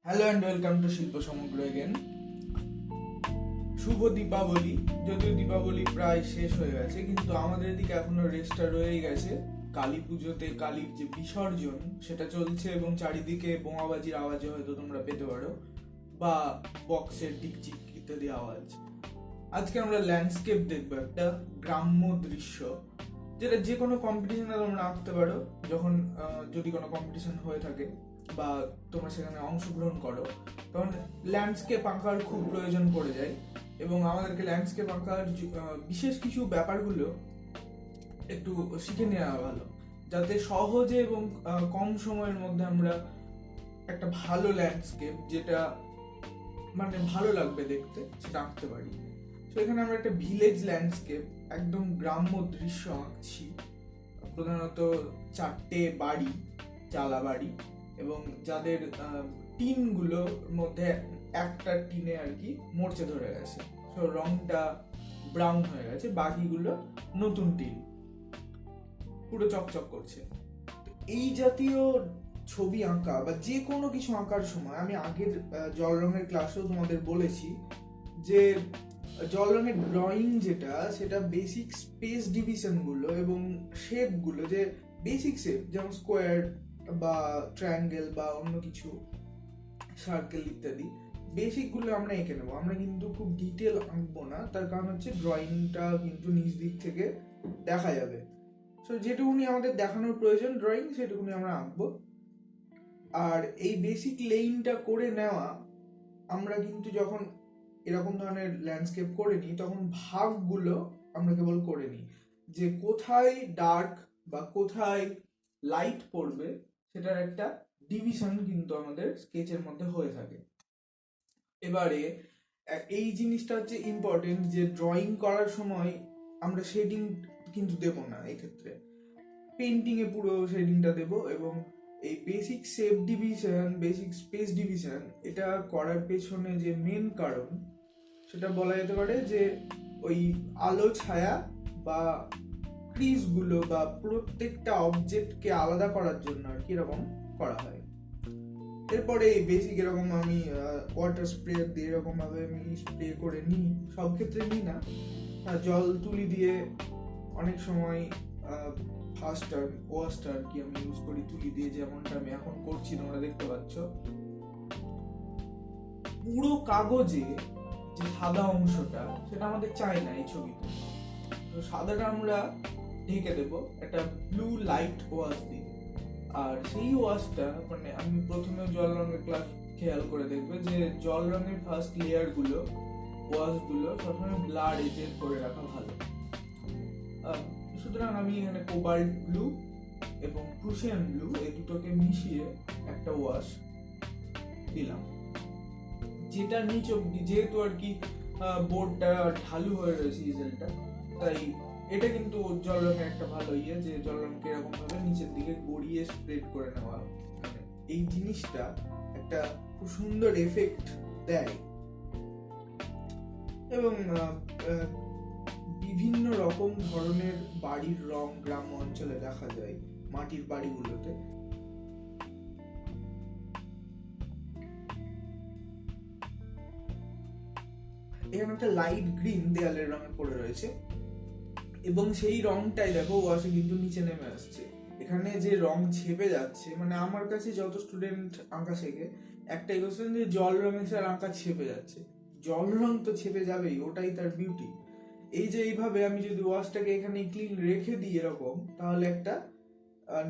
Hello and welcome to শিল্প সমগ্র again. শুভ দীপাবলি। যদিও দীপাবলি প্রায় শেষ হয়ে গেছে, কিন্তু আমাদের এদিকে এখনো রেস্টটা রয়েই গেছে। কালী পুজোতে কালীর যে বিসর্জন সেটা চলছে এবং চারিদিকে বোমাবাজির আওয়াজে হয়তো তোমরা পেতে পারো, বা বক্সের টিকচিক ইত্যাদি আওয়াজ। আজকে আমরা ল্যান্ডস্কেপ দেখবো, একটা গ্রাম্য দৃশ্য, যেটা যে কোনো কম্পিটিশনে তোমরা আঁকতে পারো। যখন যদি কোনো কম্পিটিশন হয়ে থাকে বা তোমরা সেখানে অংশগ্রহণ করো, তখন ল্যান্ডস্কেপ আঁকার খুব প্রয়োজন পড়ে যায়। এবং আমাদেরকে ল্যান্ডস্কেপ আঁকার বিশেষ কিছু ব্যাপারগুলো একটু শিখে নেওয়া ভালো, যাতে সহজে এবং কম সময়ের মধ্যে আমরা একটা ভালো ল্যান্ডস্কেপ, যেটা মানে ভালো লাগবে দেখতে, সেটা আঁকতে পারি। তো এখানে আমরা একটা ভিলেজ ল্যান্ডস্কেপ, একদম গ্রাম্য দৃশ্য আঁকছি। প্রধানত 4টে বাড়ি, চালা বাড়ি, এবং যাদের টিনগুলোর মধ্যে একটা টিনে আর কি মরচে ধরে গেছে, তো রংটা ব্রাউন হয়ে গেছে, বাকিগুলো নতুন টিন, পুরো চকচক করছে। এই জাতীয় ছবি আঁকা বা যে কোনো কিছু আঁকার সময়, আমি আগের জল রঙের ক্লাসেও তোমাদের বলেছি যে জল রঙের ড্রয়িং যেটা, সেটা বেসিক স্পেস ডিভিশন গুলো এবং শেপ গুলো, যে বেসিক শেপ যেমন স্কোয়ার বা ট্রায়াঙ্গেল বা অন্য কিছু, সার্কেল ইত্যাদি, বেসিক গুলো আমরা এঁকে নেবো। আমরা কিন্তু খুব ডিটেল আঁকবো না, তার কারণ হচ্ছে ড্রয়িংটা কিন্তু নিজ দিক থেকে দেখা যাবে। তো যেটুকুনি আমাদের দেখানোর প্রয়োজন ড্রয়িং, সেটুকুনি আমরা আঁকবো। আর এই বেসিক লেইনটা করে নেওয়া, আমরা কিন্তু যখন এরকম ধরনের ল্যান্ডস্কেপ করে নিই, তখন ভাগগুলো আমরা কেবল করে নিই, যে কোথায় ডার্ক বা কোথায় লাইট পড়বে, সেটার একটা ডিভিশন কিন্তু আমাদের স্কেচের মধ্যে হয়ে থাকে। এবারে এই জিনিসটা হচ্ছে ইম্পর্টেন্ট, যে ড্রয়িং করার সময় আমরা শেডিং কিন্তু দেব না, এক্ষেত্রে পেন্টিং এ পুরো শেডিংটা দেব। এবং এই basic shape division, basic space division, এটা করার পেছনে যে মেন কারণ, সেটা বলা যেতে পারে যে ওই আলো ছায়া বা ক্রিজ গুলো বা প্রত্যেকটা অবজেক্টকে আলাদা করার জন্য আর কি এরকম করা হয়। এরপরে এই বেসিক এরকম আমি ওয়াটার স্প্রে দিয়ে এরকম ভাবে আমি স্প্রে করে নিই, সব ক্ষেত্রে নিই না, জল তুলি দিয়ে অনেক সময় ফাস্টার ওয়াস্টার কি আমি ইউজ করি তুলি দিয়ে, যেমনটা আমি এখন করছি, তোমরা দেখতে পাচ্ছ। পুরো কাগজে যে সাদা অংশটা, সেটা আমাদের চাই না এই ছবিতে, তো সাদাটা আমরা ঢেকে দেব একটা ব্লু লাইট ওয়াশ দিয়ে। আর সেই ওয়াশটা, মানে আমি প্রথমে জল রঙের ক্লাস খেয়াল করে দেখবে যে জল রঙের ফার্স্ট লেয়ার গুলো, ওয়াশ গুলো সবসময় ব্লাড এজের করে রাখা ভালো। সুতরাং আমি এখানে কোবাল্ট ব্লু এবং প্রুশিয়ান ব্লু এই দুটোকে মিশিয়ে একটা ওয়াশ দিলাম, যেটা নিচ অব্দি, যেহেতু আর কি বোর্ডটা ঢালু হয়ে রয়েছে ইজেলটা, তাই এটা কিন্তু জল রঙের একটা ভালো যে জল রঙকে এরকম ভাবে নিচের দিকে গড়িয়ে স্প্রেড করে নেওয়া, মানে এই জিনিসটা একটা খুব সুন্দর এফেক্ট দেয়। এবং বিভিন্ন রকম ধরনের বাড়ির রং গ্রাম্য অঞ্চলে দেখা যায়, মাটির বাড়িগুলোতে। এখানে একটা লাইট গ্রিন দেয়ালের রঙে পড়ে রয়েছে, এবং সেই রংটাই দেখো ওয়াশে কিন্তু নিচে নেমে আসছে। এখানে যে রং ছেপে যাচ্ছে, মানে আমার কাছে যত স্টুডেন্ট আঁকা শেখে, একটাই কোশ্চেন যে জল রঙে স্যার আঁকা ছেপে যাচ্ছে। জল রং তো ছেপে যাবেই, ওটাই তার বিউটি। এই যে এইভাবে আমি যদি ওয়াশটাকে এখানে ক্লিন রেখে দিই এরকম, তাহলে একটা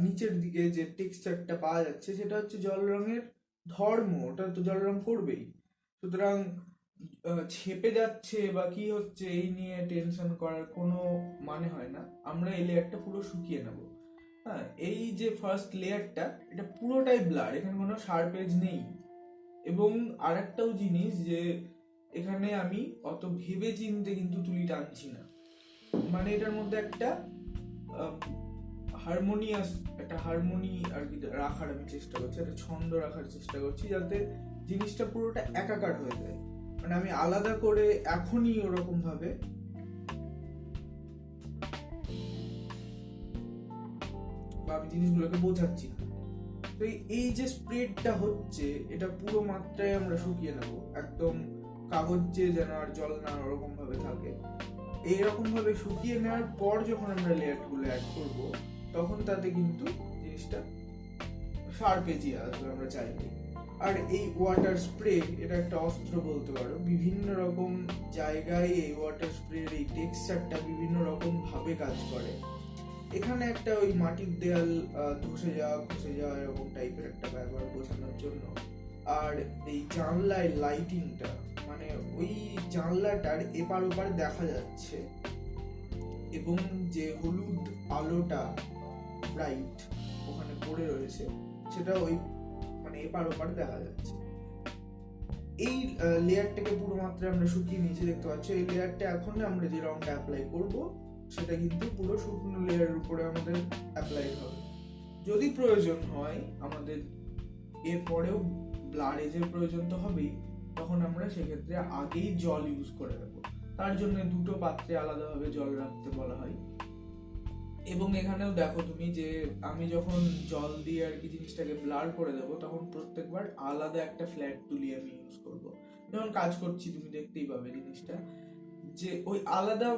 নিচের দিকে যে টেক্সচারটা পাওয়া যাচ্ছে, সেটা হচ্ছে জল রঙের ধর্ম, ওটা তো জল রং করবেই। সুতরাং ছেপে যাচ্ছে বা কি হচ্ছে এই নিয়ে টেনশন করার কোনো মানে হয় না। আমরা এই লেয়ারটা পুরো শুকিয়ে নেব। হ্যাঁ, এই যে ফার্স্ট লেয়ারটা, এটা পুরোটাই ব্লার, এখানে কোনো শার্প এজ নেই। এবং আরেকটাও জিনিস, যে এখানে আমি অত ভেবে চিনতে কিন্তু তুলি টানছি না, মানে এটার মধ্যে একটা হারমোনিয়াস, একটা হারমোনি আর কি রাখার আমি চেষ্টা করছি, একটা ছন্দ রাখার চেষ্টা করছি, যাতে জিনিসটা পুরোটা একাকার হয়ে যায়। মানে আমি আলাদা করে এখনই ওরকম ভাবে বা আমি জিনিসগুলোকে বোঝাচ্ছি না। তো এই যে স্প্রেডটা হচ্ছে এটা পুরো মাত্রায় আমরা শুকিয়ে নেব, একদম কাগজে যেন আর জল না ওরকম ভাবে থাকে। এইরকম ভাবে শুকিয়ে নেওয়ার পর যখন আমরা লেয়ারগুলো অ্যাড করব তখন তাতে কিন্তু জিনিসটা শার্পেজিয়ে আসবে আমরা চাইলে। আর এই ওয়াটার স্প্রে এটা একটা অস্ত্র বলতে পারো, বিভিন্ন রকম জায়গায় এই ওয়াটার স্প্রের এই টেক্সচারটা বিভিন্ন রকম ভাবে কাজ করে। এখানে একটা ওই মাটির দেয়াল ধসে যাওয়া খসে যাওয়া এরকম টাইপের একটা ব্যাপার বোঝানোর জন্য। আর এই জানলায় লাইটিংটা, মানে ওই জানলাটার এপার ওপার দেখা যাচ্ছে এবং যে হলুদ আলোটা ব্রাইট ওখানে পড়ে রয়েছে সেটা ওই মানে এপার ওপার দেখা যাচ্ছে। এই লেয়ারটাকে পুরো মাত্রায় আমরা শুকিয়ে নিয়েছি, দেখতে পাচ্ছ। এই লেয়ারটা এখন আমরা যে রংটা অ্যাপ্লাই করব সেটা কিন্তু পুরো শুকনো লেয়ারের উপরে আমাদের অ্যাপ্লাই হবে। যদি প্রয়োজন হয় আমাদের এরপরেও ব্লারেজের প্রয়োজন তো হবেই, তখন আমরা সেক্ষেত্রে আগেই জল ইউজ করে নেবো। তার জন্য দুটো পাত্রে আলাদাভাবে জল রাখতে বলা হয়। এবং এখানেও দেখো তুমি যে আমি যখন জল দিয়ে আর কি জিনিসটাকে ব্লার করে দেবো তখন প্রত্যেকবার আলাদা একটা ফ্ল্যাট তুলি আমি ইউজ করব। যখন কাজ করছি তুমি দেখতেই পাবে জিনিসটা, যে ওই আলাদা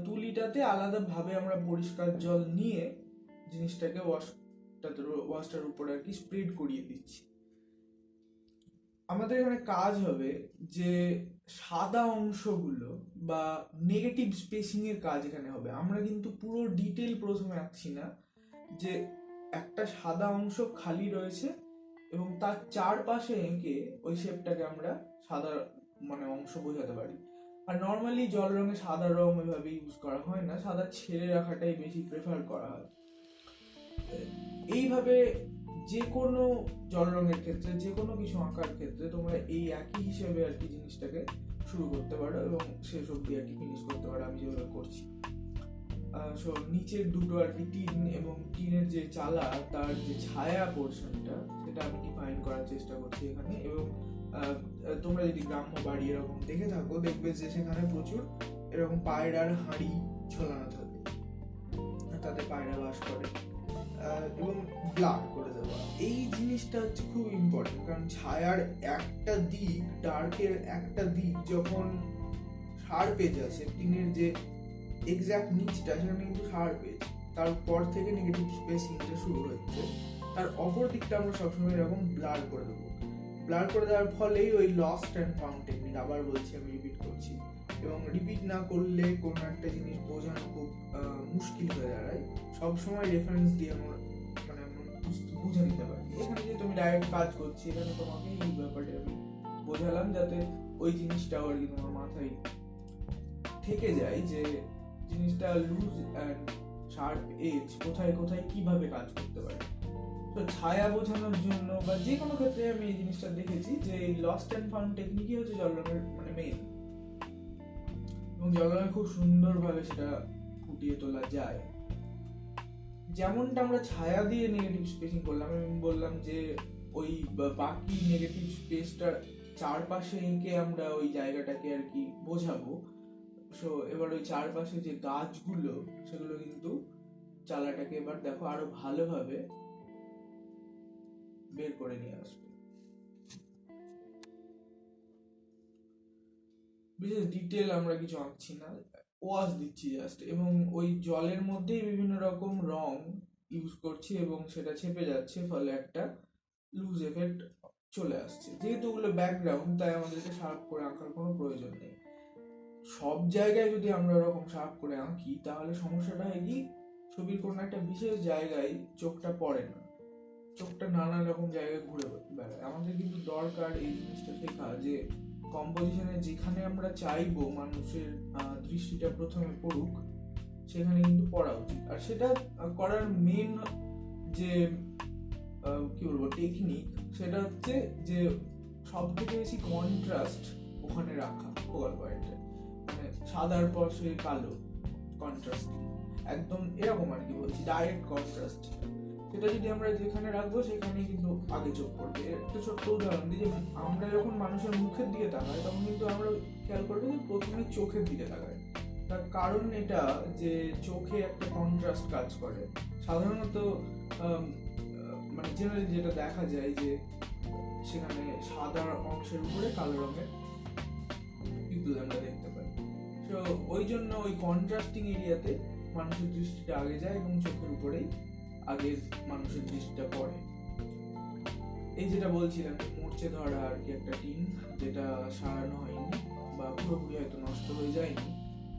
তুলিটাতে আলাদা ভাবে আমরা পরিষ্কার জল নিয়ে জিনিসটাকে ওয়াশটার উপরে আর কি স্প্রেড করিয়ে দিচ্ছি। আমাদের এখানে কাজ হবে যে সাদা অংশগুলো বা নেগেটিভ স্পেসিং এর কাজ এখানে হবে। আমরা কিন্তু পুরো ডিটেল প্রথমে আঁকছি না, যে একটা সাদা অংশ খালি রয়েছে এবং তার চারপাশে এঁকে ওই শেপটাকে আমরা সাদা মানে অংশ বোঝাতে পারি। আর নর্মালি জল রঙে সাদা রং ওইভাবে ইউজ করা হয় না, সাদা ছেড়ে রাখাটাই বেশি প্রেফার করা হয়। এইভাবে যে কোনো জল রঙের ক্ষেত্রে যে কোনো কিছু আঁকার ক্ষেত্রে তোমরা এই একই হিসেবে আর কি জিনিসটাকে শুরু করতে পারো এবং শেষ অব্দি আর কি ফিনিশ করতে পারো, আমি যেভাবে করছি। নিচের দুটো আর কি টিন এবং টিনের যে চালা তার যে ছায়া পোর্শনটা সেটা আমি ডিফাইন করার চেষ্টা করছি এখানে। এবং তোমরা যদি গ্রাম্য বাড়ি এরকম দেখে থাকো দেখবে যে সেখানে প্রচুর এরকম পায়রার হাঁড়ি ঝোলানো থাকে, তাতে পায়রা বাস করে। এবং ব্লার করে দেওয়া এই জিনিসটা হচ্ছে খুব ইম্পর্টেন্ট, কারণ ছায়ার একটা দিক ডার্কের একটা দিক যখন শার্প এজ আছে, টিনের যে এক্সাক্ট নিচটা সেখানে কিন্তু শার্প এজ, তারপর থেকে নেগেটিভ স্পেসিংটা শুরু হচ্ছে, তার অপর দিকটা আমরা সবসময় এরকম ব্লার করে দেবো। ব্লার করে দেওয়ার ফলেই ওই লস্ট অ্যান্ড ফাউন্ড টেকনিক, আবার বলছি আমি রিপিট করছি, এবং রিপিট না করলে কোনো একটা জিনিস বোঝানো খুব মুশকিল হয়ে দাঁড়ায়। সবসময় রেফারেন্স দিয়ে আমরা মানে বুঝে নিতে পারি। এখানে যে তুমি ডাইরেক্ট কাজ করছি এখানে তোমাকে এই ব্যাপারটা আমি বোঝালাম যাতে ওই জিনিসটাও আর কি তোমার মাথায় থেকে যায় যে জিনিসটা লুজ অ্যান্ড শার্প এজ কোথায় কোথায় কিভাবে কাজ করতে পারে। তো ছায়া বোঝানোর জন্য বা যে কোনো ক্ষেত্রে আমি এই জিনিসটা দেখেছি যে এই লস্ট অ্যান্ড ফাউন্ড টেকনিকই হচ্ছে জল রঙের মানে মেইন, এবং জল রঙে খুব সুন্দরভাবে সেটা ফুটিয়ে তোলা যায়। যেমনটা আমরা ছায়া দিয়ে নেগেটিভ স্পেসিং করলাম, আমি বললাম যে ওই বাকি নেগেটিভ স্পেসটার চারপাশে এঁকে আমরা ওই জায়গাটাকে আর কি বোঝাবো। সো এবার ওই চারপাশে যে গাছগুলো সেগুলো কিন্তু চালাটাকে এবার দেখো আরো ভালোভাবে বের করে নিয়ে আসবে। বিশেষ ডিটেল আমরা কিছু আঁকছি না, ওয়াশ দিচ্ছি জাস্ট, এবং ওই জলের মধ্যেই বিভিন্ন রকম রং ইউজ করছি এবং সেটা ছেপে যাচ্ছে, ফলে একটা লুজ এফেক্ট চলে আসছে। যেহেতু ওগুলো ব্যাকগ্রাউন্ড তাই আমাদেরকে শার্প করে আঁকার কোনো প্রয়োজন নেই। সব জায়গায় যদি আমরা ওরকম শার্প করে আঁকি তাহলে সমস্যাটা হয় কি, ছবির কোনো একটা বিশেষ জায়গায় চোখটা পড়ে না, চোখটা নানা রকম জায়গায় ঘুরে বেড়ায়। আমাদের কিন্তু দরকার এই জিনিসটা শেখা যে কম্পোজিশনে যেখানে আমরা চাইবো মানুষের দৃষ্টিটা প্রথমে পড়ুক সেখানে কিন্তু পড়া উচিত। আর সেটা করার মেন যে কি বলবো টেকনিক সেটা হচ্ছে যে সব থেকে বেশি কন্ট্রাস্ট ওখানে রাখা ফোকাল পয়েন্টে, মানে সাদার পর সে কালো কন্ট্রাস্ট, একদম এরকম আর কি বলছি, ডাইরেক্ট কন্ট্রাস্ট। সেটা যদি আমরা যেখানে রাখবো সেখানে কিন্তু আগে চোখ পড়বে। একটা ছোট্ট উদাহরণ দিই, যে আমরা যখন মানুষের মুখের দিকে তাকাই তখন কিন্তু আমরা খেয়াল করবো যে প্রথমে চোখের দিকে তাকাই। তার কারণ এটা যে চোখে একটা কন্ট্রাস্ট কাজ করে। সাধারণত মানে জেনারেলি যেটা দেখা যায় যে সেখানে সাদা অংশের উপরে কালো রঙের পিপল আমরা দেখতে পাই। তো ওই জন্য ওই কন্ট্রাস্টিং এরিয়াতে মানুষের দৃষ্টিটা আগে যায় এবং চোখের উপরেই আগে মানুষের দৃষ্টিটা পড়ে। এই যেটা বলছিলাম মরচে ধরা আর কি একটা টিন, যেটা সারানো হয়নি বা পুরোপুরি হয়তো নষ্ট হয়ে যায়নি।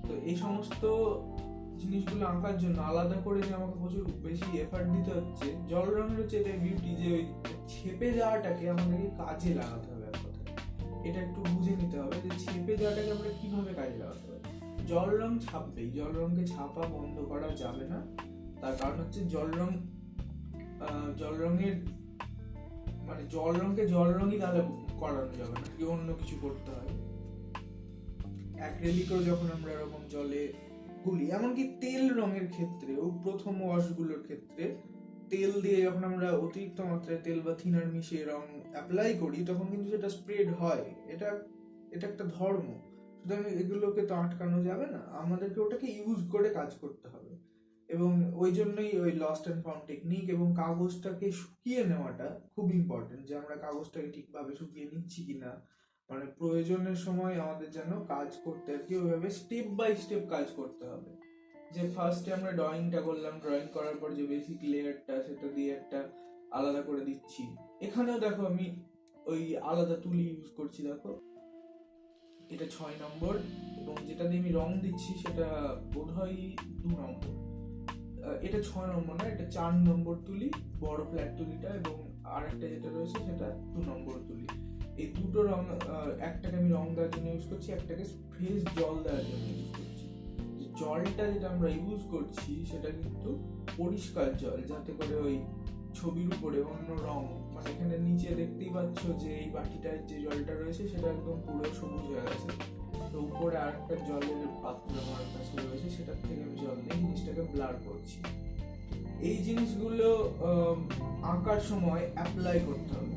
তো এই সমস্ত জিনিসগুলো আঁকার জন্য আলাদা করে যে আমাকে প্রচুর বেশি এফার্ট দিতে হচ্ছে। জল রঙের হচ্ছে এটা বিউটি যে ওই ছেপে যাওয়াটাকে আমাদেরকে কাজে লাগাতে হবে। এক কথা এটা একটু বুঝে নিতে হবে যে ছেপে যাওয়াটাকে আমরা কিভাবে কাজে লাগাতে হবে। জল রং ছাপবেই, জল রঙকে ছাপা বন্ধ করা যাবে না। তার কারণ হচ্ছে জল রঙের মানে জল রঙকে জল রঙই তাহলে করানো যাবে না, কি অন্য কিছু করতে হয়। অ্যাক্রিলিকও যখন আমরা এরকম জলে গুলি, এমনকি তেল রঙের ক্ষেত্রেও প্রথম ওয়াশগুলোর ক্ষেত্রে তেল দিয়ে যখন আমরা অতিরিক্ত মাত্রায় তেল বা থিনার মিশিয়ে রং অ্যাপ্লাই করি তখন কিন্তু সেটা স্প্রেড হয়। এটা একটা ধর্ম, সুতরাং এগুলোকে তো আটকানো যাবে না, আমাদেরকে ওটাকে ইউজ করে কাজ করতে হবে। এবং ওই জন্যই ওই লস্ট অ্যান্ড ফাউন্ড টেকনিক এবং কাগজটাকে শুকিয়ে নেওয়াটা খুব ইম্পর্টেন্ট, যে আমরা কাগজটাকে ঠিকভাবে শুকিয়ে নিচ্ছি কিনা। মানে প্রয়োজনের সময় আমাদের যেন কাজ করতে আর কি ওইভাবে স্টেপ বাই স্টেপ কাজ করতে হবে। যে ফার্স্টে আমরা ড্রয়িংটা করলাম, ড্রয়িং করার পর যে বেসিক লেয়ারটা সেটা দিয়ে একটা আলাদা করে দিচ্ছি। এখানেও দেখো আমি ওই আলাদা তুলি ইউজ করছি, দেখো এটা 6 নম্বর এবং যেটা দিয়ে আমি রং দিচ্ছি সেটা বোধহয় 2 নম্বর। এটা 6 নম্বর না, এটা 4 নম্বর তুলি, বড় ফ্ল্যাট তুলিটা, এবং আর একটা যেটা রয়েছে সেটা 2 নম্বর তুলি। এই দুটো রং, একটাকে আমি রং দেওয়ার জন্য ইউজ করছি, একটাকে ফ্রেশ জল দেওয়ার জন্য ইউজ করছি। জলটা যেটা আমরা ইউজ করছি সেটা কিন্তু পরিষ্কার জল, যাতে করে ওই ছবির উপরে অন্য রং, মানে এখানে নিচে দেখতেই পাচ্ছ যে এই বাটিটায় যে জলটা রয়েছে সেটা একদম পুরো সবুজ হয়ে গেছে। তো উপরে আর একটা জলের পাত্র আমার কাছে রয়েছে, সেটার থেকে আমি জল নিয়ে জিনিসটাকে ব্লার করছি। এই জিনিসগুলো আঁকার সময় অ্যাপ্লাই করতে হবে।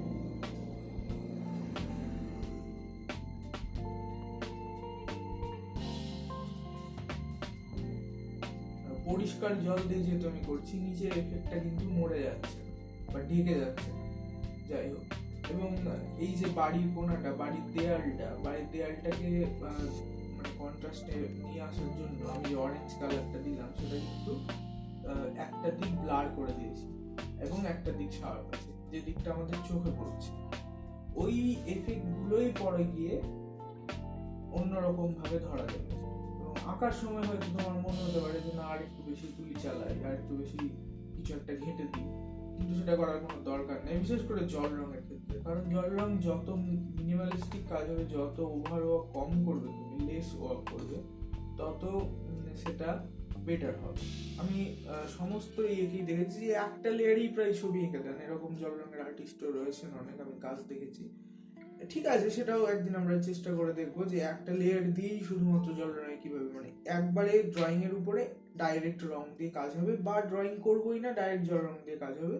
পরিষ্কার জল দিয়ে যেহেতু আমি করছি, নিচের এফেক্টটা কিন্তু মরে যাচ্ছে বা ঢেকে যাচ্ছে, যাই হোক। এবং এই যে বাড়ির কোণাটা, বাড়ির দেয়ালটাকে মানে কন্ট্রাস্টে নিয়ে আসার জন্য আমি যে অরেঞ্জ কালারটা দিলাম সেটা কিন্তু একটা দিক ব্লার করে দিয়েছি এবং একটা দিক শার্প আছে, যে দিকটা আমাদের চোখে পড়ছে। ওই এফেক্ট গুলোই পরে গিয়ে অন্যরকম ভাবে ধরা যাবে। এবং আঁকার সময় হয়তো তোমার মনে হতে পারে যে না আর একটু বেশি তুলি চালাই, আর একটু বেশি কিছু একটা ঘেঁটে দিই, কিন্তু সেটা করার কোনো দরকার নেই, বিশেষ করে জল রঙের ক্ষেত্রে। কারণ জল রং যত মিনিমালিস্টিক কাজ হবে, যত ওভার ওয়ার্ক কম করবে তুমি, লেস ওয়ার্ক করবে, তত সেটা বেটার হবে। আমি সমস্ত এঁকেই দেখেছি যে একটা লেয়ারেই প্রায় ছবি এঁকে দেন, এরকম জল রঙের আর্টিস্টও রয়েছেন অনেক, আমি কাজ দেখেছি। ঠিক আছে, সেটাও একদিন আমরা চেষ্টা করে দেখবো যে একটা লেয়ার দিয়েই শুধুমাত্র জল রঙে কিভাবে, মানে একবারে ড্রয়িং এর উপরে ডাইরেক্ট রং দিয়ে কাজ হবে, বা ড্রয়িং করবোই না ডাইরেক্ট জল রং দিয়ে কাজ হবে,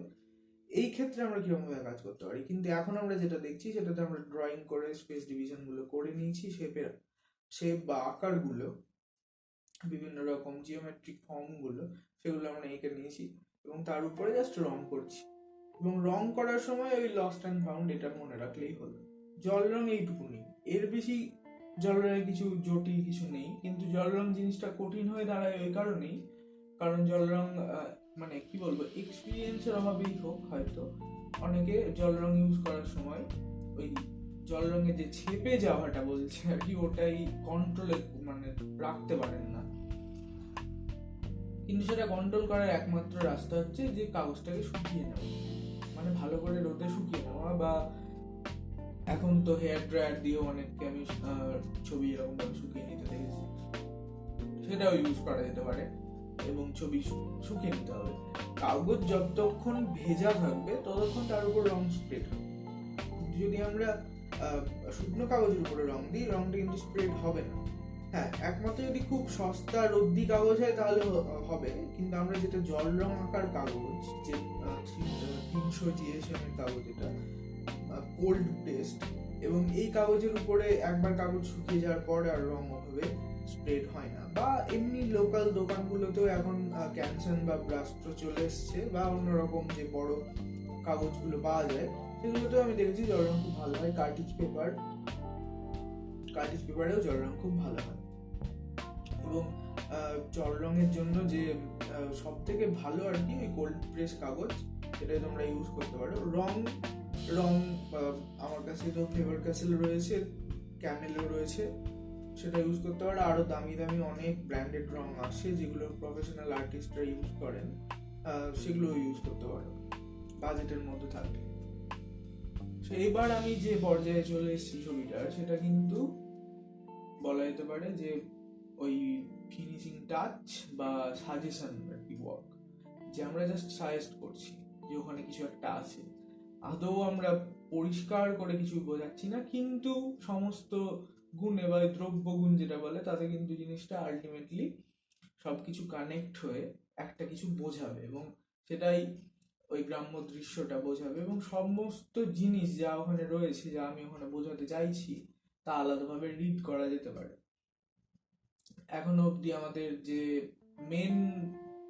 এই ক্ষেত্রে আমরা কিরকম ভাবে কাজ করতে পারি। কিন্তু এখন আমরা যেটা দেখছি সেটাতে আমরা ড্রয়িং করে স্পেস ডিভিশন গুলো করে নিয়েছি, শেপ বা আকার গুলো, বিভিন্ন রকম জিওমেট্রিক ফর্ম গুলো, সেগুলো আমরা এঁকে নিয়েছি এবং তার উপরে জাস্ট রং করছি। এবং রং করার সময় ওই লস্ট অ্যান্ড ফাউন্ড এটা মনে রাখলেই হলো। জল রং এইটুকুনি, এর বেশি জল রঙে কিছু জটিল কিছু নেই। কিন্তু জল রং জিনিসটা কঠিন হয়ে দাঁড়ায় ওই কারণেই, কারণ জল রং মানে কি বলবো, এক্সপিরিয়েন্সের অভাবেই হোক হয়তো অনেকে জল রং ইউজ করার সময় ওই জল রঙে যে ছেপে যাওয়াটা বলছে আর কি, ওটাই কন্ট্রোলে মানে রাখতে পারেন না। কিন্তু সেটা কন্ট্রোল করার একমাত্র রাস্তা হচ্ছে যে কাগজটাকে শুকিয়ে নেওয়া, মানে ভালো করে রোদে শুকিয়ে নেওয়া, বা এখন তো হেয়ার ড্রায়ার দিয়েও অনেককে আমি ছবি এরকম ভাবে শুকিয়ে নিতে দেখেছি, সেটাও ইউজ করা যেতে পারে এবং ছবি শুকিয়ে নিতে হবে। কাগজ যতক্ষণ ভেজা থাকবে ততক্ষণ তার উপর রং স্প্রেড হবে। যদি আমরা শুকনো কাগজের উপরে রং দিই, রংটা কিন্তু স্প্রেড হবে না। হ্যাঁ, একমাত্র যদি খুব সস্তা রদ্দি কাগজ হয় তাহলে হবে, কিন্তু আমরা যেটা জল রং আঁকার কাগজ, যে 300 GSM এর কাগজ, এটা কোল্ড পেস্ট, এবং এই কাগজের উপরে একবার কাগজ শুকিয়ে যাওয়ার পর আর রং ওভাবে স্প্রেড হয় না। বা এমনি লোকাল দোকানগুলোতেও এখন ক্যানসন বা ব্রাস্ট্রো চলে এসছে, বা অন্যরকম যে বড় কাগজগুলো পাওয়া যায়, সেগুলোতে আমি দেখেছি জল রং খুব ভালো হয়। কার্টিজ পেপারেও জল রং খুব ভালো হয়। এবং জল রঙের জন্য যে সব থেকে ভালো আর কি ওই কোল্ড প্রেস কাগজ, সেটাই তোমরা ইউজ করতে পারো। রং আমার কাছে তো ফেভার ক্যাসেল রয়েছে, ক্যামেলও রয়েছে, সেটা ইউজ করতে পারো। আরো দামি দামি অনেক ব্র্যান্ডেড রং আসে যেগুলো প্রফেশনাল আর্টিস্টরা ইউজ করেন, সেগুলো ইউজ করতে পারো বাজেটের মধ্যে থাকলে। এইবার আমি যে পর্যায়ে চলে এসেছি ছবিটার, সেটা কিন্তু বলা যেতে পারে যে ওই ফিনিশিং টাচ বা সাজেশন আর কি ওয়ার্ক, যে আমরা জাস্ট সাজেস্ট করছি যে ওখানে কিছু একটা আছে। আদৌ আমরা পরিষ্কার করে কিছু বোঝাচ্ছি না, কিন্তু সমস্ত গুণে বা দ্রব্য গুণ যেটা বলে, তাতে কিন্তু জিনিসটা আলটিমেটলি সবকিছু কানেক্ট হয়ে একটা কিছু বোঝাবে, এবং সেটাই ওই গ্রাম্য দৃশ্যটা বোঝাবে। এবং সমস্ত জিনিস যা ওখানে রয়েছে, যা আমি ওখানে বোঝাতে চাইছি, তা আলাদাভাবে রিড করা যেতে পারে। এখনো অবধি আমাদের যে মেন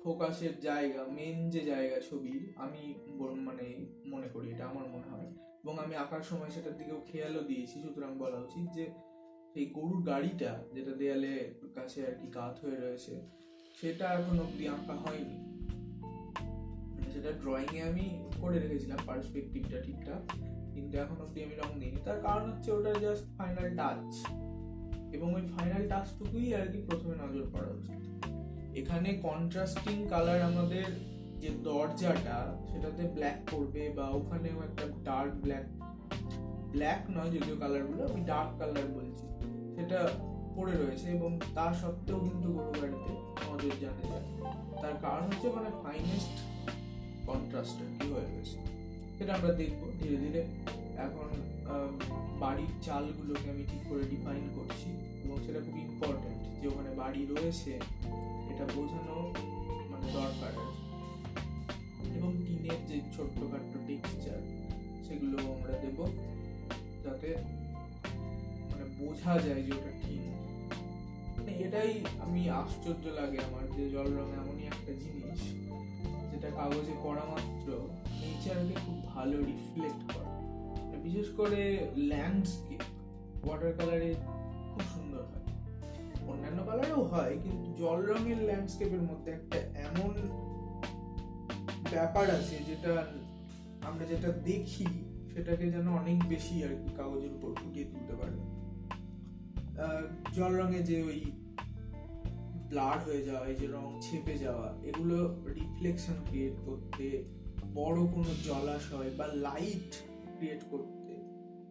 ফোকাসের জায়গা, মেন যে জায়গা ছবির, আমি মানে মনে করি, এটা আমার মনে হয়, এবং আমি আঁকার সময় সেটার দিকেও খেয়ালও দিয়েছি। সুতরাং বলা উচিত যে এই গরুর গাড়িটা যেটা দেয়ালে কাছে আর কি কাত হয়ে রয়েছে, সেটা এখন অব্দি আঁকা হয়নি। সেটা ড্রয়িং এ আমি করে রেখেছিলাম পার্সপেক্টিভটা ঠিকঠাক, কিন্তু এখন অব্দি আমি রং দিইনি। তার কারণ হচ্ছে ওটা জাস্ট ফাইনাল টাচ, এবং ওই ফাইনাল টাচটুকুই আর কি প্রথমে নজর পড়া উচিত। এখানে কন্ট্রাস্টিং কালার, আমাদের যে দরজাটা সেটাতে ব্ল্যাক করবে, বা ওখানেও একটা ডার্ক ব্ল্যাক নয় যদিও কালারগুলো, আমি ডার্ক কালার বলছি, সেটা পড়ে রয়েছে, এবং তা সত্ত্বেও কিন্তু গরু গাড়িতে নজর জানা যায়। তার কারণ হচ্ছে ওখানে ফাইনেস্ট কন্ট্রাস্ট কি হয়ে রয়েছে, সেটা আমরা দেখবো ধীরে ধীরে। এখন বাড়ির চালগুলোকে আমি ঠিক করে ডিফাইন করছি, এবং সেটা খুব ইম্পর্টেন্ট যে ওখানে বাড়ি রয়েছে এটা বোঝানো মানে দরকার। এবং টিনের যে ছোট্টখাট্ট টেক্সচার, সেগুলো আমরা দেব যাতে মানে বোঝা যায় যে ওটা টিন। মানে এটাই আমি আশ্চর্য লাগে আমার, যে জল রং এমনই একটা জিনিস যেটা কাগজে পড়া মাত্র নেচারকে খুব ভালো রিফ্লেক্ট করে। বিশেষ করে ল্যান্ডস্কেপ ওয়াটার কালারে খুব সুন্দর হয়, অন্যান্য কালারেও হয়, কিন্তু জল রঙের ল্যান্ডস্কেপের মধ্যে একটা এমন ব্যাপার আছে যেটা আমরা যেটা দেখি সেটাকে যেন অনেক বেশি আর কি কাগজের উপর ফুটিয়ে তুলতে পারে। জল রঙে যে ওই ব্লার হয়ে যাওয়া, এই যে রং ছেপে যাওয়া, এগুলো রিফ্লেকশন ক্রিয়েট করতে, বড় কোনো জলাশয় বা লাইট ক্রিয়েট করতে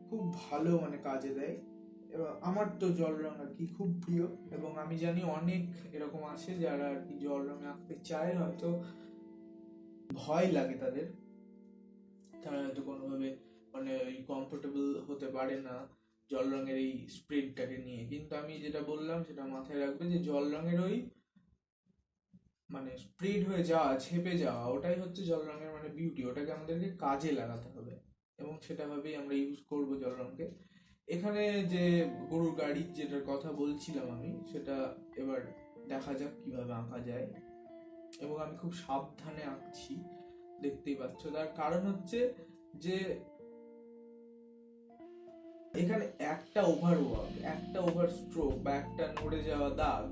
খুব ভালো মানে কাজে দেয়। আমার তো জল রং আর কি খুব প্রিয়, এবং আমি জানি অনেক এরকম আছে যারা আর কি জল রঙে আঁকতে চায়, হয়তো ভয় লাগে তাদের, তারা হয়তো কোনোভাবে মানে কমফোর্টেবল হতে পারে না জল রঙের এই স্প্রেডটাকে নিয়ে। কিন্তু আমি যেটা বললাম সেটা মাথায় রাখবে, যে জল রঙের ওই মানে স্প্রেড হয়ে যাওয়া, ছেপে যাওয়া, ওটাই হচ্ছে জল রঙের মানে বিউটি। ওটাকে আমাদেরকে কাজে লাগাতে হবে, এবং সেটা ভাবেই আমরা ইউজ করবো জল রঙকে। এখানে যে গরুর গাড়ির যেটার কথা বলছিলাম আমি, সেটা এবার দেখা যাক কিভাবে আঁকা যায়, এবং আমি খুব সাবধানে আঁকছি, দেখতেই পাচ্ছ। তার কারণ হচ্ছে যে এখানে একটা ওভারওয়ার্ক, একটা ওভার স্ট্রোক বা একটা নড়ে যাওয়া দাগ,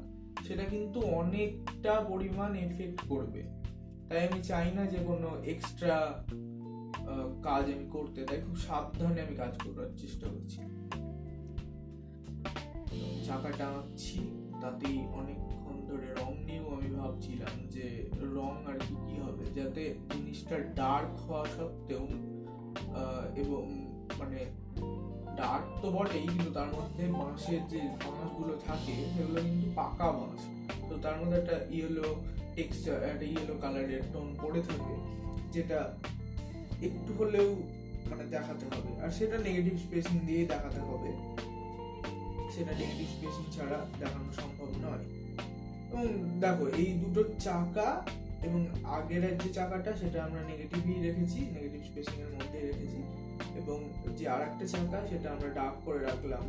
সেটা কিন্তু অনেকটা পরিমাণ এফেক্ট করবে। তাই আমি চাই না যে কোনো এক্সট্রা কাজ আমি করতে, তাই খুব সাবধানে আমি কাজ করার চেষ্টা করছি। চাকাটা আঁকছি, তাতেই অনেকক্ষণ ধরে রং নিয়েও আমি ভাবছিলাম যে রং আর কি হবে, যাতে জিনিসটা ডার্ক হওয়া সত্ত্বেও এবং মানে ডার্ক তো বটেই, কিন্তু তার মধ্যে বাঁশের যে বাঁশগুলো থাকে সেগুলো কিন্তু পাকা বাঁশ, তো তার মধ্যে একটা ইয়েলো টেক্সচার, একটা ইয়েলো কালারের টোন পড়ে থাকে, যেটা একটু হলেও মানে দেখাতে হবে। আর সেটা নেগেটিভ স্পেসিং দিয়েই দেখাতে হবে, সেটা নেগেটিভ স্পেসিং ছাড়া দেখানো সম্ভব নয়। এবং দেখো এই দুটো চাকা এবং আগের যে চাকাটা, সেটা আমরা নেগেটিভই রেখেছি, নেগেটিভ স্পেসিং এর মধ্যে রেখেছি, এবং যে আর একটা চাকা সেটা আমরা ডার্ক করে রাখলাম।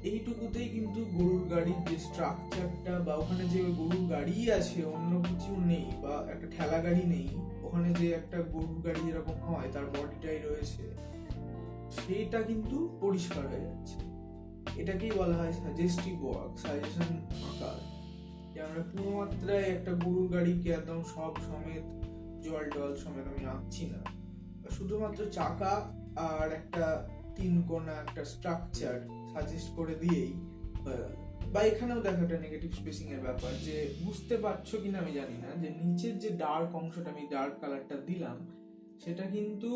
এইটুকুতেই কিন্তু গরুর গাড়ির যে স্ট্রাকচারটা বা ওখানে যে গরুর গাড়ি আছে, অন্য কিছু নেই, বা একটা ঠেলা গাড়ি নেই, ওখানে যে একটা গরুর গাড়ি যেরকম হয় তার বডিটাই রয়েছে, সেইটা কিন্তু পরিষ্কার হয়ে যাচ্ছে। এটাকেই বলা হয় সাজেস্টিভ ওয়ার্ক, সাজেশন আকার। যে আমরা পুরো মাত্রায় একটা গরুর গাড়িকে একদম সব সমেত জল টল সমেত আমি আঁকছি না, শুধুমাত্র চাকা আর একটা 3 কোণা একটা স্ট্রাকচার সাজেস্ট করে দিয়েই হয়ে গেল। বা এখানেও দেখো একটা নেগেটিভ স্পেসিং এর ব্যাপার, যে বুঝতে পারছো কিনা আমি জানি না, যে নিচের যে ডার্ক অংশটা আমি ডার্ক কালারটা দিলাম, সেটা কিন্তু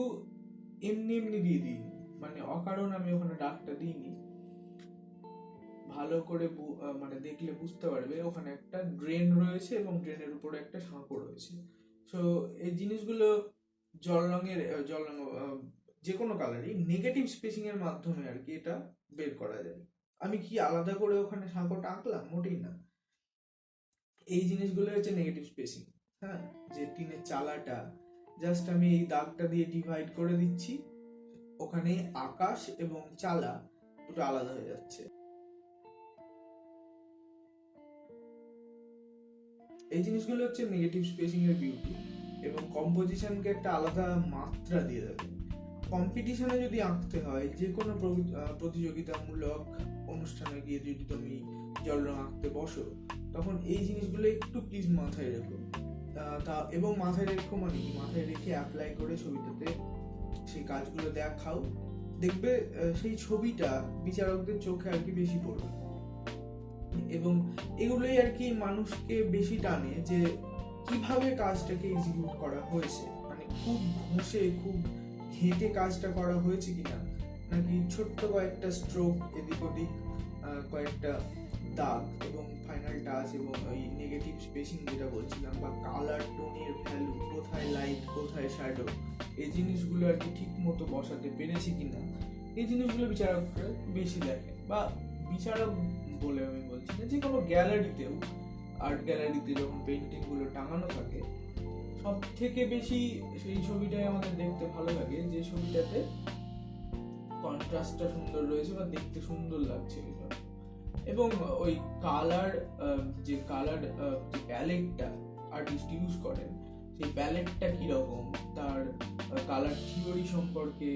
এমনি এমনি দিয়ে দিইনি, মানে অকারণ আমি ওখানে ডার্কটা দিইনি। ভালো করে মানে দেখলে বুঝতে পারবে ওখানে একটা ড্রেন রয়েছে এবং ড্রেনের উপরে একটা সাঁকো রয়েছে। সো এই জিনিসগুলো জল রঙের যে কোনো কালারই নেগেটিভ স্পেসিং এর মাধ্যমে আর কি এটা বের করা যায়। আমি কি আলাদা করে ওখানে সাঁকোটা আঁকলাম? মোটেই না। এই জিনিসগুলো হচ্ছে নেগেটিভ স্পেসিং। হ্যাঁ, যে টিনের চালাটা জাস্ট আমি এই দাগটা দিয়ে ডিভাইড করে দিচ্ছি, ওখানে আকাশ এবং চালা দুটো আলাদা হয়ে যাচ্ছে। এই জিনিসগুলো হচ্ছে নেগেটিভ স্পেসিং এর বিউটি, এবং কম্পোজিশনকে একটা আলাদা মাত্রা দিয়ে দেবে। কম্পিটিশনে যদি আঁকতে হয়, যে কোনো প্রতিযোগিতামূলক অনুষ্ঠানে গিয়ে যদি তুমি জল রং আঁকতে বসো, তখন এই জিনিসগুলো একটু প্লিজ মাথায় রেখো। এবং মাথায় রেখো মানে কি, মাথায় রেখে অ্যাপ্লাই করে ছবিটাতে সেই কাজগুলো দেখাও, দেখবে সেই ছবিটা বিচারকদের চোখে আর কি বেশি পড়বে। এবং এগুলোই আর কি মানুষকে বেশি টানে, যে কিভাবে কাজটাকে এক্সিকিউট করা হয়েছে, মানে খুব ঘষে খুব ঘেঁটে কাজটা করা হয়েছে কিনা, নাকি ছোট্ট কয়েকটা স্ট্রোক এদিক ওদিক, কয়েকটা দাগ এবং ফাইনাল টাচ এবং ওই নেগেটিভ স্পেসিং যেটা বলছিলাম, বা কালার টোনের ভ্যালু, কোথায় লাইট কোথায় শ্যাডো, এই জিনিসগুলো আর কি ঠিক মতো বসাতে পেরেছি কিনা, এই জিনিসগুলো বিচারকরা বেশি দেখে। বা বিচারক বলে আমি বলছি না, যে কোনো গ্যালারিতেও, আর্ট গ্যালারিতে যখন পেন্টিং গুলো টাঙানো থাকে, সব থেকে বেশি সেই ছবিটাই আমাদের দেখতে ভালো লাগে, যে ছবিটাতে কন্ট্রাস্টটা সুন্দর রয়েছে বা দেখতে সুন্দর লাগছে। এবং ওই কালার যে প্যালেটটা আর্টিস্ট ইউজ করেন, সেই প্যালেটটা কিরকম, তার কালার থিওরি সম্পর্কে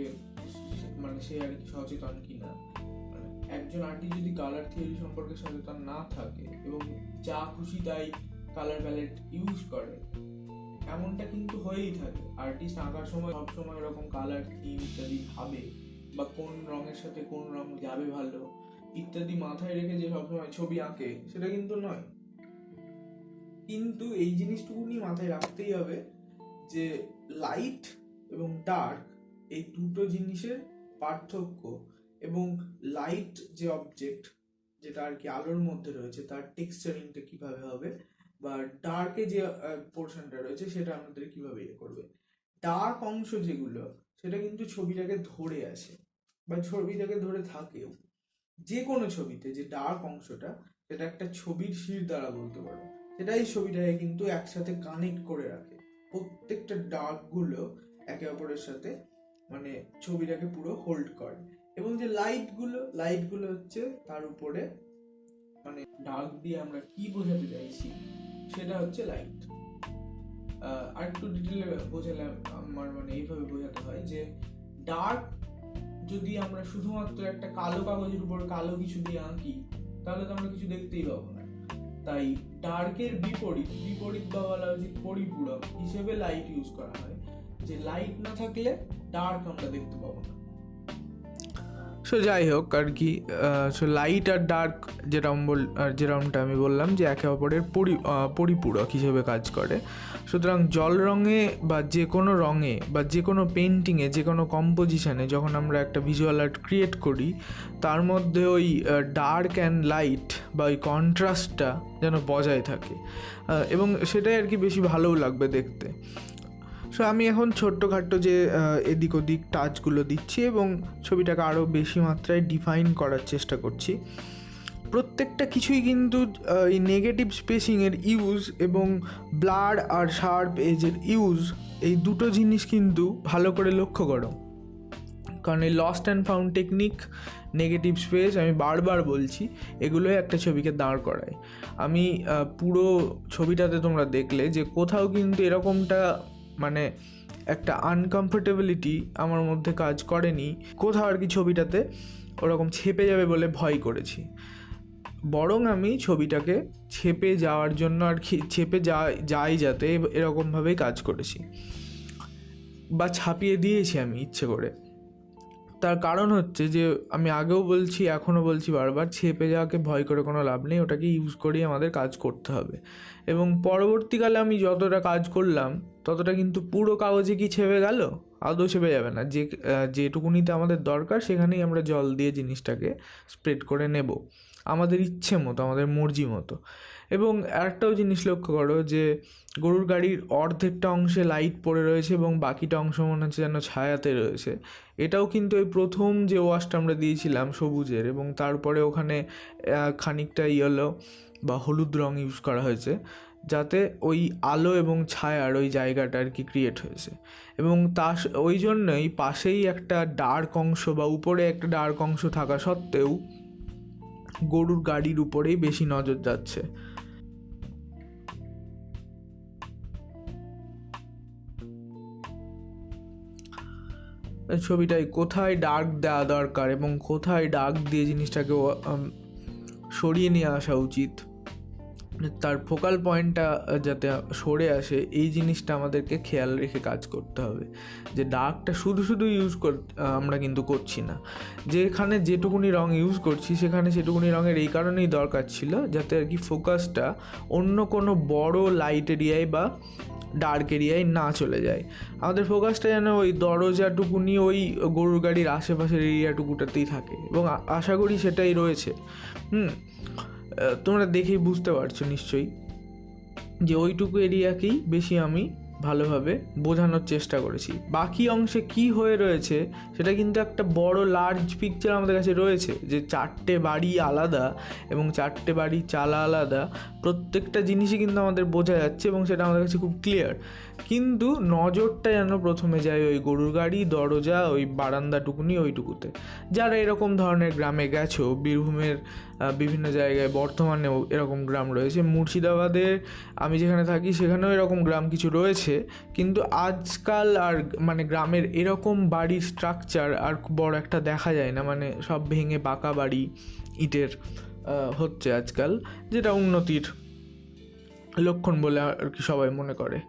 মানে সে আর কি সচেতন কিনা। একজন আর্টিস্ট যদি কালার থিওরি সম্পর্কে সচেতন না থাকে এবং যা খুশি তাই কালার প্যালেট ইউজ করে, এমনটা কিন্তু হয়েই থাকে। আর্টিস্ট আঁকার সময় সবসময় এরকম কালার থিম ইত্যাদি ভাবে, বা কোন রঙের সাথে কোন রঙ যাবে ভালো ইত্যাদি মাথায় রেখে যে সবসময় ছবি আঁকে, সেটা কিন্তু নয়। কিন্তু এই জিনিসটুকুনি মাথায় রাখতেই হবে যে লাইট এবং ডার্ক এই দুটো জিনিসের পার্থক্য, এবং লাইট যে অবজেক্ট যেটা আর কি আলোর মধ্যে রয়েছে তার টেক্সচারিংটা কিভাবে হবে, বা ডার্কে যে পোর্শনটা রয়েছে সেটা আমাদের কিভাবে ইয়ে করবে। ডার্ক অংশ যেগুলো, সেটা কিন্তু ছবিটাকে ধরে আসে বা ছবিটাকে ধরে থাকেও। যে কোনো ছবিতে যে ডার্ক অংশটা, সেটা একটা ছবির শির দ্বারা বলতে পারো, সেটাই ছবিটাকে কিন্তু একসাথে কানেক্ট করে রাখে। প্রত্যেকটা ডার্ক গুলো একে অপরের সাথে মানে ছবিটাকে পুরো হোল্ড করে। এবং যে লাইট গুলো হচ্ছে তার উপরে, মানে ডার্ক দিয়ে আমরা কি বোঝাতে চাইছি সেটা হচ্ছে লাইট। আর একটু ডিটেলে বোঝালে আমার মানে এইভাবে বোঝাতে হয় যে ডার্ক যদি আমরা শুধুমাত্র একটা কালো কাগজের উপর কালো কিছু দিয়ে আঁকি, তাহলে তো আমরা কিছু দেখতেই পাবো না। তাই ডার্কের বিপরীত বা বলা উচিত পরিপূরক হিসেবে লাইট ইউজ করা হয়, যে লাইট না থাকলে ডার্ক আমরা দেখতে পাবো না। সো যাই হোক আর কি, সো লাইট আর ডার্ক যেরকমটা আমি বললাম যে একে অপরের পরিপূরক হিসেবে কাজ করে। সুতরাং জল রঙে বা যে কোনো রঙে বা যে কোনো পেন্টিংয়ে, যে কোনো কম্পোজিশনে যখন আমরা একটা ভিজুয়াল আর্ট ক্রিয়েট করি, তার মধ্যে ওই ডার্ক অ্যান্ড লাইট বা ওই কন্ট্রাস্টটা যেন বজায় থাকে, এবং সেটাই আর কি বেশি ভালোও লাগবে দেখতে। সো আমি এখন ছোট্টখাট্টো যে এদিক ওদিক টাচগুলো দিচ্ছি এবং ছবিটাকে আরও বেশি মাত্রায় ডিফাইন করার চেষ্টা করছি। প্রত্যেকটা কিছুই কিন্তু এই নেগেটিভ স্পেসিংয়ের ইউজ এবং ব্লার আর শার্প এজের ইউজ, এই দুটো জিনিস কিন্তু ভালো করে লক্ষ্য করো। কারণ এই lost and found technique, negative space, আমি বারবার বলছি, এগুলোই একটা ছবিকে দাঁড় করায়। আমি পুরো ছবিটাতে তোমরা দেখলে যে কোথাও কিন্তু এরকমটা মানে একটা আনকমফোর্টেবিলিটি আমার মধ্যে কাজ করেনি কোথাও আর কি। ছবিটাতে ওরকম ছেপে যাবে বলে ভয় করেছি, বরং আমি ছবিটাকে ছেপে যাওয়ার জন্য আর কি, ছেপে যাই যাতে এরকমভাবেই কাজ করেছি বা ছাপিয়ে দিয়েছি আমি ইচ্ছে করে। তার কারণ হচ্ছে যে আমি আগেও বলছি, এখনও বলছি বারবার, ছেপে যাওয়াকে ভয় করে কোনো লাভ নেই, ওটাকে ইউজ করেই আমাদের কাজ করতে হবে। এবং পরবর্তীকালে আমি যতটা কাজ করলাম ততটা কিন্তু পুরো কাগজে কি ছেপে গেল? আদৌ ছেপে যাবে না। যেটুকুনিতে আমাদের দরকার সেখানেই আমরা জল দিয়ে জিনিসটাকে স্প্রেড করে নেব আমাদের ইচ্ছে মতো, আমাদের মর্জি মতো। এবং আরেকটাও জিনিস লক্ষ্য করো যে গরুর গাড়ির অর্ধেকটা অংশে লাইট পড়ে রয়েছে এবং বাকিটা অংশ মনে হচ্ছে যেন ছায়াতে রয়েছে। এটাও কিন্তু ওই প্রথম যে ওয়াশটা আমরা দিয়েছিলাম সবুজের, এবং তারপরে ওখানে খানিকটা ইয়েলো বা হলুদ রং ইউজ করা হয়েছে, যাতে ওই আলো এবং ছায়ার ওই জায়গাটা আর কি ক্রিয়েট হয়েছে। এবং ওই জন্যই পাশেই একটা ডার্ক অংশ বা উপরে একটা ডার্ক অংশ থাকা সত্ত্বেও গরুর গাড়ির উপরেই বেশি নজর যাচ্ছে। ছবিটায় কোথায় ডার্ক দেওয়া দরকার এবং কোথায় ডার্ক দিয়ে জিনিসটাকে সরিয়ে নিয়ে আসা উচিত, তার ফোকাল পয়েন্টটা যাতে সরে আসে, এই জিনিসটা আমাদেরকে খেয়াল রেখে কাজ করতে হবে। যে ডার্কটা শুধু ইউজ আমরা কিন্তু করছি না, যেখানে যেটুকুনি রং ইউজ করছি সেখানে সেটুকুনি রঙের এই কারণেই দরকার ছিল যাতে আর কি ফোকাসটা অন্য কোনো বড় লাইট এরিয়ায় বা ডার্ক এরিয়ায় না চলে যায়। আমাদের ফোকাসটা যেন ওই দরজাটুকুনি ওই গরুর গাড়ির আশেপাশের এরিয়াটুকুটাতেই থাকে, এবং আশা করি সেটাই রয়েছে। তোমরা দেখেই বুঝতে পারছো নিশ্চয়ই যে ওইটুকু এরিয়াকেই বেশি আমি ভালোভাবে বোঝানোর চেষ্টা করেছি। বাকি অংশে কি হয়ে রয়েছে সেটা কিন্তু একটা বড় লার্জ পিকচার আমাদের কাছে রয়েছে, যে 4টে বাড়ি আলাদা এবং 4টে বাড়ির চালা আলাদা, প্রত্যেকটা জিনিসই কিন্তু আমাদের বোঝা যাচ্ছে এবং সেটা আমাদের কাছে খুব ক্লিয়ার। কিন্তু নজরটা যেন প্রথমে যায় ওই গরুর গাড়ি, দরজা, ওই বারান্দাটুকুনি, ওইটুকুতে। যারা এরকম ধরনের গ্রামে গেছো, বীরভূমের বিভিন্ন জায়গায়, বর্তমানেও এরকম গ্রাম রয়েছে, মুর্শিদাবাদে আমি যেখানে থাকি সেখানেও এরকম গ্রাম কিছু রয়েছে, কিন্তু আজকাল আর মানে গ্রামের এরকম বাড়ির স্ট্রাকচার আর বড় একটা দেখা যায় না, মানে সব ভেঙে পাকা বাড়ি ইটের হচ্ছে আজকাল, যেটা উন্নতির লক্ষণ বলে আর কি সবাই মনে করে।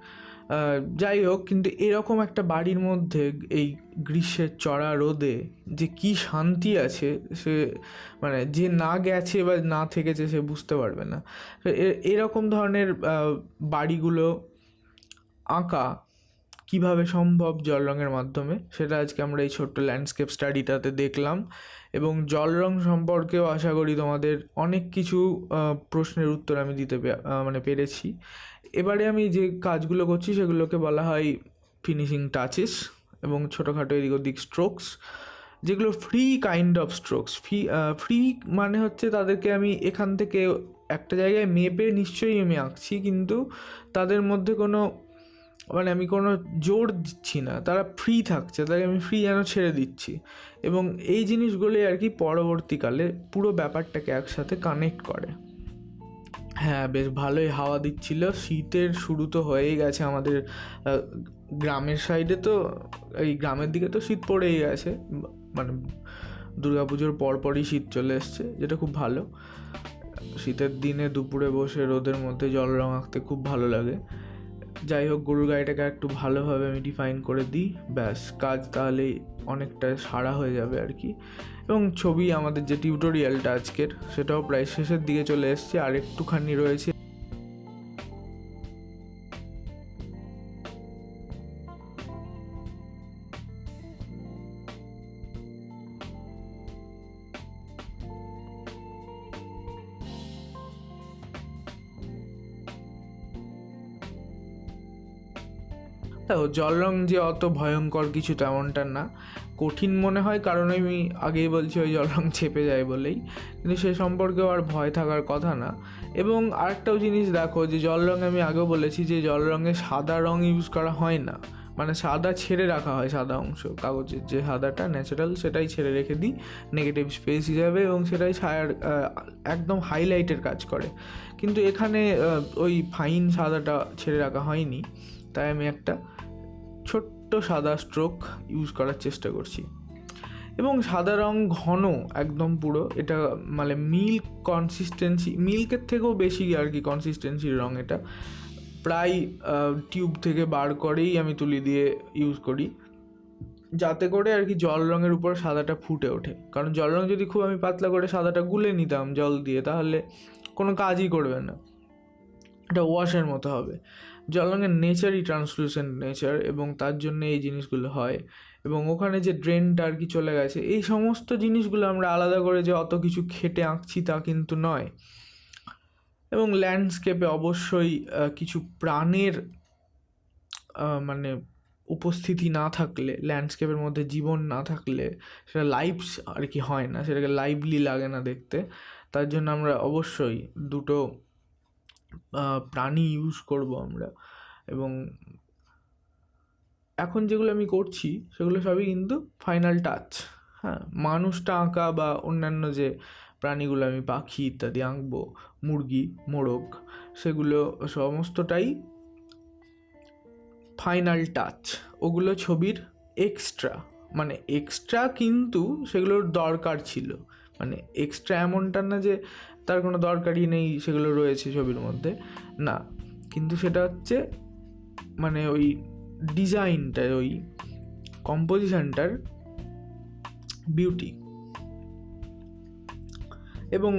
যাই হোক, কিন্তু এরকম একটা বাড়ির মধ্যে এই গ্রীষ্মের চড়া রোদে যে কি শান্তি আছে, সে মানে যে না গেছে বা না থেকেছে সে বুঝতে পারবে না। এরকম ধরনের বাড়িগুলো আঁকা কিভাবে সম্ভব জল রঙের মাধ্যমে, সেটা আজকে আমরা এই ছোট্ট ল্যান্ডস্কেপ স্টাডিটাতে দেখলাম। এবং জল রং সম্পর্কেও আশা করি তোমাদের অনেক কিছু প্রশ্নের উত্তর আমি দিতে পেরেছি। এবারে আমি যে কাজগুলো করছি সেগুলোকে বলা হয় ফিনিশিং টাচেস এবং ছোটোখাটো এদিক ওদিক স্ট্রোকস, যেগুলো free kind of strokes. Free মানে হচ্ছে তাদেরকে আমি এখান থেকে একটা জায়গায় মেপে নিশ্চয়ই আমি আঁকছি, কিন্তু তাদের মধ্যে কোনো আমি কোনো জোর দিচ্ছি না, তারা ফ্রি থাকছে, তাকে আমি ফ্রি যেন ছেড়ে দিচ্ছি। এবং এই জিনিসগুলোই আর কি পরবর্তীকালে পুরো ব্যাপারটাকে একসাথে কানেক্ট করে। হ্যাঁ, বেশ ভালোই হাওয়া দিচ্ছিল, শীতের শুরু তো হয়েই গেছে আমাদের গ্রামের সাইডে, তো এই গ্রামের দিকে তো শীত পড়েই গেছে, মানে দুর্গাপুজোর পরপরই শীত চলে এসছে, যেটা খুব ভালো। শীতের দিনে দুপুরে বসে রোদের মধ্যে জল রং আঁকতে খুব ভালো লাগে। যাই হোক, গরুর গাড়িটাকে একটু ভালোভাবে আমি ডিফাইন করে দিই, ব্যাস কাজ তাহলেই অনেকটা সারা হয়ে যাবে আর কি। এবং ছবি আমাদের যে টিউটোরিয়ালটা আজকের, সেটাও প্রায় শেষের দিকে চলে এসছে, আর একটুখানি রয়েছে। দেখো, জল রং যে অত ভয়ঙ্কর কিছু তেমনটা না, কঠিন মনে হয় কারণ আমি আগেই বলছি ওই জল রং ছেপে যায় বলেই, কিন্তু সে সম্পর্কেও আর ভয় থাকার কথা না। এবং আরেকটাও জিনিস দেখো, যে জল রঙে আমি আগেও বলেছি যে জল রঙে সাদা রং ইউজ করা হয় না, মানে সাদা ছেড়ে রাখা হয়, সাদা অংশ কাগজের যে সাদাটা ন্যাচারাল সেটাই ছেড়ে রেখে দিই নেগেটিভ স্পেস হিসাবে, এবং সেটাই ছায়ার একদম হাইলাইটের কাজ করে। কিন্তু এখানে ওই ফাইন সাদাটা ছেড়ে রাখা হয়নি, তাই আমি একটা ছোট্ট সাদা স্ট্রোক ইউজ করার চেষ্টা করছি। এবং সাদা রং ঘন একদম পুরো, এটা মানে মিল্ক কনসিস্টেন্সি, মিল্কের থেকেও বেশি আর কি কনসিস্টেন্সির রং এটা। প্রায় টিউব থেকে বার করেই আমি তুলি দিয়ে ইউজ করি, যাতে করে আর কি জল রঙের উপর সাদাটা ফুটে ওঠে। কারণ জল রঙ যদি খুব আমি পাতলা করে সাদাটা গুলে নিতাম জল দিয়ে, তাহলে কোনো কাজই করবে না, এটা ওয়াশের মতো হবে। জল রঙের নেচারই ট্রান্সলুসেন্ট নেচার, এবং তার জন্য এই জিনিসগুলো হয়। এবং ওখানে যে ড্রেনটা আর কি চলে গেছে, এই সমস্ত জিনিসগুলো আমরা আলাদা করে যে অত কিছু খেটে আঁকছি তা কিন্তু নয়। এবং ল্যান্ডস্কেপে অবশ্যই কিছু প্রাণের মানে উপস্থিতি না থাকলে, ল্যান্ডস্কেপের মধ্যে জীবন না থাকলে সেটা লাইফ আর কি হয় না, সেটাকে লাইভলি লাগে না দেখতে। তার জন্য আমরা অবশ্যই দুটো প্রাণী ইউজ করব আমরা। এবং এখন যেগুলো আমি করছি সেগুলো সবই কিন্তু ফাইনাল টাচ। হ্যাঁ, মানুষটা আঁকা বা অন্যান্য যে প্রাণীগুলো আমি পাখি ইত্যাদি আঁকবো, মুরগি, মোরগ, সেগুলো সমস্তটাই ফাইনাল টাচ। ওগুলো ছবির এক্সট্রা, মানে এক্সট্রা, কিন্তু সেগুলোর দরকার ছিল। মানে এক্সট্রা এমনটা না যে তার কোনো দরকারই নেই, সেগুলো রয়েছে ছবির মধ্যে, না। কিন্তু সেটা হচ্ছে মানে ওই ডিজাইনটা, ওই কম্পোজিশনটার বিউটি। এবং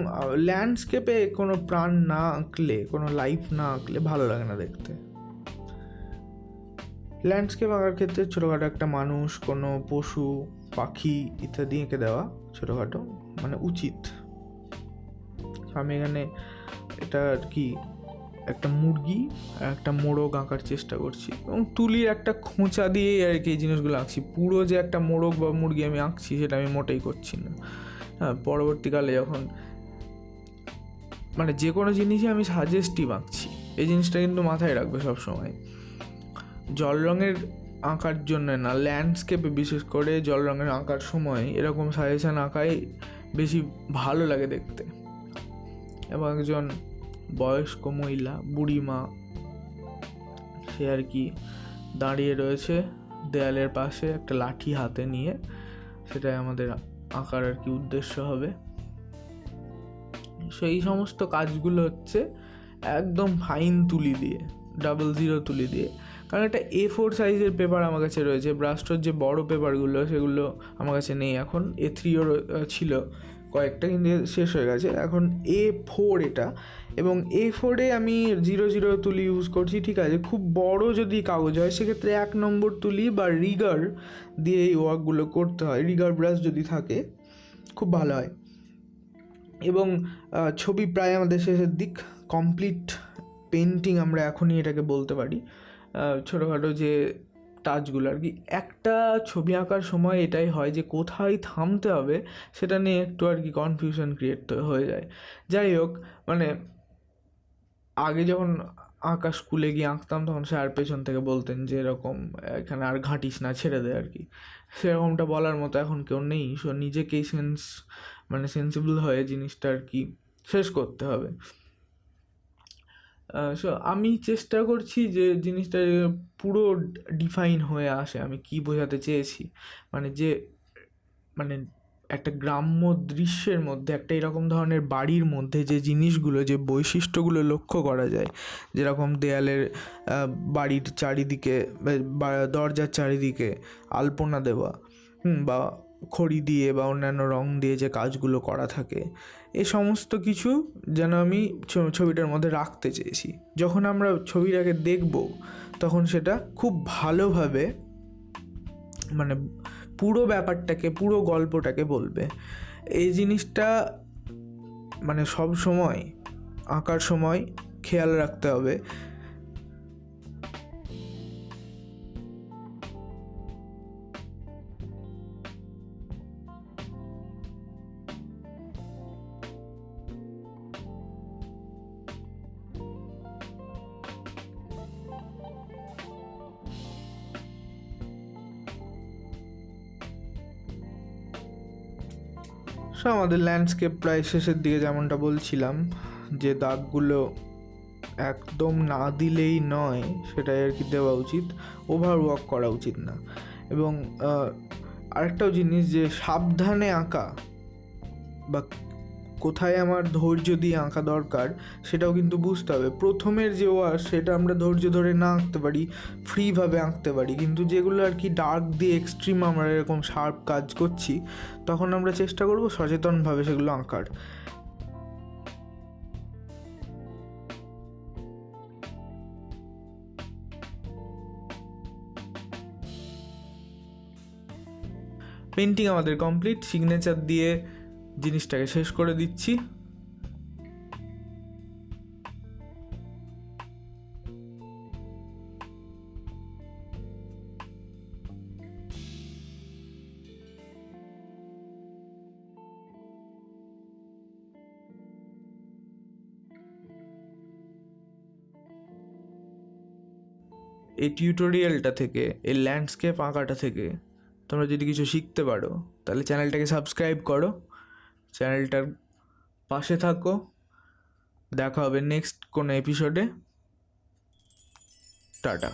ল্যান্ডস্কেপে কোনো প্রাণ না আঁকলে, কোনো লাইফ না আঁকলে ভালো লাগে না দেখতে। ল্যান্ডস্কেপ আঁকার ক্ষেত্রে ছোটোখাটো একটা মানুষ, কোনো পশু, পাখি ইত্যাদি এঁকে দেওয়া ছোটোখাটো মানে উচিত। আমি এখানে এটা আর কি একটা মুরগি আর একটা মোরগ আঁকার চেষ্টা করছি, এবং তুলির একটা খোঁচা দিয়েই আর কি এই জিনিসগুলো আঁকছি। পুরো যে একটা মোরগ বা মুরগি আমি আঁকছি সেটা আমি মোটেই করছি না। হ্যাঁ, পরবর্তীকালে যখন মানে যে কোনো জিনিসই আমি সাজেস্টিভ আঁকছি, এই জিনিসটা কিন্তু মাথায় রাখবে সব সময়। জল রঙের আঁকার জন্য না, ল্যান্ডস্কেপে বিশেষ করে জল রঙের আঁকার সময় এরকম সাজেশন আঁকাই বেশি ভালো লাগে দেখতে। এবং একজন বয়স্ক মহিলা, বুড়িমা, সে আর কি দাঁড়িয়ে রয়েছে দেয়ালের পাশে একটা লাঠি হাতে নিয়ে, সেটাই আমাদের আঁকার আর কি উদ্দেশ্য হবে। সেই সমস্ত কাজগুলো হচ্ছে একদম ফাইন তুলি দিয়ে, 00 তুলি দিয়ে। কারণ একটা A4 সাইজের পেপার আমার কাছে রয়েছে, ব্রাস্টর যে বড় পেপারগুলো সেগুলো আমার কাছে নেই এখন। A3ও ছিল কয়েকটা, কিন্তু শেষ হয়ে গেছে। এখন A4 এটা, এবং A4-এ আমি 00 তুলি ইউজ করছি। ঠিক আছে, খুব বড় যদি কাগজ হয় সেক্ষেত্রে 1 নম্বর তুলি বা রিগার দিয়ে এই ওয়ার্কগুলো করতে হয়। রিগার ব্রাশ যদি থাকে খুব ভালো হয়। এবং ছবি প্রায় আমাদের শেষের দিক, কমপ্লিট পেন্টিং আমরা এখনই এটাকে বলতে পারি। ছোটোখাটো যে টাচগুলো আর কি, একটা ছবি আঁকার সময় এটাই হয় যে কোথায় থামতে হবে সেটা নিয়ে একটু আর কি কনফিউশন ক্রিয়েট হয়ে যায়। যাই হোক, মানে আগে যখন আঁকা স্কুলে গিয়ে আঁকতাম তখন স্যার পেছন থেকে বলতেন যে এরকম এখানে আর ঘাঁটিস না, ছেড়ে দে আর কি। সেরকমটা বলার মতো এখন কেউ নেই। সো নিজেকেই সেন্সিবল হয়ে জিনিসটা আর কি শেষ করতে হবে। সো আমি চেষ্টা করছি যে জিনিসটা পুরো ডিফাইন হয়ে আসে আমি কি বোঝাতে চেয়েছি। মানে একটা গ্রাম্য দৃশ্যের মধ্যে, একটা এরকম ধরনের বাড়ির মধ্যে যে জিনিসগুলো, যে বৈশিষ্ট্যগুলো লক্ষ্য করা যায়, যেরকম দেয়ালের বাড়ির চারিদিকে বা দরজার চারিদিকে আলপনা দেওয়া, বা খড়ি দিয়ে বা অন্যান্য রং দিয়ে যে কাজগুলো করা থাকে, এ সমস্ত কিছু যেন আমি ছবিটার মধ্যে রাখতে চেয়েছি। যখন আমরা ছবিটাকে দেখব তখন সেটা খুব ভালোভাবে মানে পুরো ব্যাপারটাকে, পুরো গল্পটাকে বলবে। এই জিনিসটা মানে সব সময় আঁকার সময় খেয়াল রাখতে হবে। আমাদের ল্যান্ডস্কেপ প্রায় শেষের দিকে, যেমনটা বলছিলাম যে দাগগুলো একদম না দিলেই নয়, সেটাই আর কি দেওয়া উচিত, ওভার ওয়ার্ক করা উচিত না। এবং আরেকটাও জিনিস যে সাবধানে আঁকা বা কোথায় আমার ধৈর্য দিয়ে আঁকা দরকার সেটাও কিন্তু বুঝতে হবে। প্রথমের যে ওয়াশ সেটা আমরা ধৈর্য ধরে না আঁকতে পারি, ফ্রিভাবে আঁকতে পারি, কিন্তু যেগুলো আর কি ডার্ক দিয়ে এক্সট্রিম আমরা এরকম শার্প কাজ করছি, তখন আমরা চেষ্টা করব সচেতনভাবে সেগুলো আঁকার। পেন্টিং আমাদের কমপ্লিট, সিগনেচার দিয়ে জিনিসটাকে শেষ করে দিচ্ছি। এই টিউটোরিয়ালটা থেকে, এই ল্যান্ডস্কেপ আঁকাটা থেকে তোমরা যদি কিছু শিখতে পারো তাহলে চ্যানেলটাকে সাবস্ক্রাইব করো, চ্যানেলটার পাশে থাকো। দেখা হবে নেক্সট কোনো এপিসোডে। টাটা।